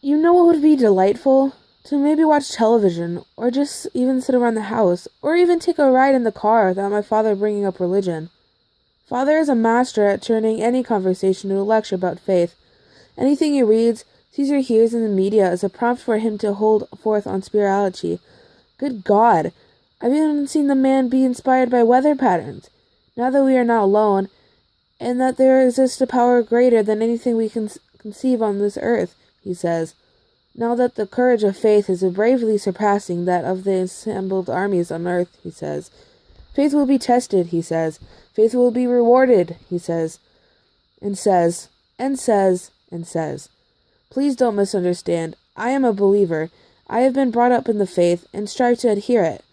You know what would be delightful? To maybe watch television, or just even sit around the house, or even take a ride in the car without my father bringing up religion. Father is a master at turning any conversation into a lecture about faith. Anything he reads, sees, or hears in the media is a prompt for him to hold forth on spirituality. Good God! I've even seen the man be inspired by weather patterns. Now that we are not alone, and that there exists a power greater than anything we can conceive on this earth, he says. Now that the courage of faith is bravely surpassing that of the assembled armies on earth, he says. Faith will be tested, he says. Faith will be rewarded, he says. And says, and says, and says. Please don't misunderstand. I am a believer. I have been brought up in the faith and strive to adhere it.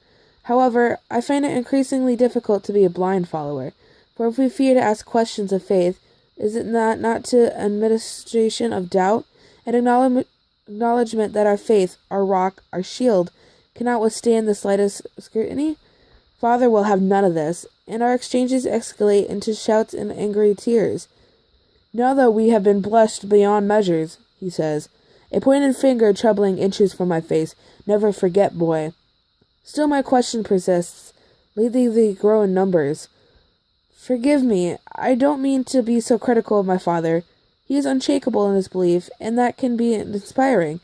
However, I find it increasingly difficult to be a blind follower, for if we fear to ask questions of faith, is it not to administration of doubt, and acknowledgement that our faith, our rock, our shield, cannot withstand the slightest scrutiny? Father will have none of this, and our exchanges escalate into shouts and angry tears. Now that we have been blessed beyond measures, he says, a pointed finger troubling inches from my face, never forget, boy. Still my question persists. Lately they grow in numbers. Forgive me, I don't mean to be so critical of my father. He is unshakable in his belief, and that can be inspiring.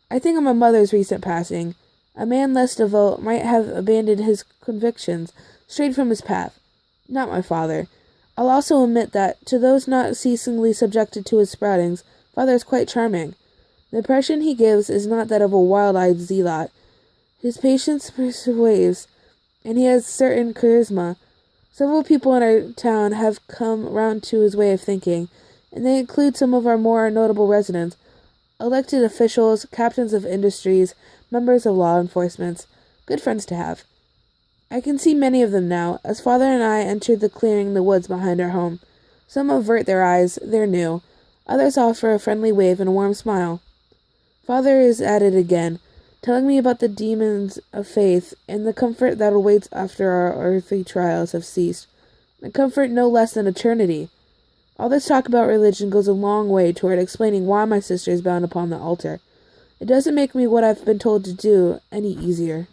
I think of my mother's recent passing. A man less devout might have abandoned his convictions, strayed from his path. Not my father. I'll also admit that, to those not ceasingly subjected to his sproutings, father is quite charming. The impression he gives is not that of a wild-eyed zealot. His patience persuades, and he has certain charisma. Several people in our town have come round to his way of thinking, and they include some of our more notable residents, elected officials, captains of industries, members of law enforcement, good friends to have. I can see many of them now, as father and I entered the clearing in the woods behind our home. Some avert their eyes, they're new. Others offer a friendly wave and a warm smile. Father is at it again, telling me about the demons of faith and the comfort that awaits after our earthly trials have ceased. A comfort no less than eternity. All this talk about religion goes a long way toward explaining why my sister is bound upon the altar. It doesn't make me what I've been told to do any easier.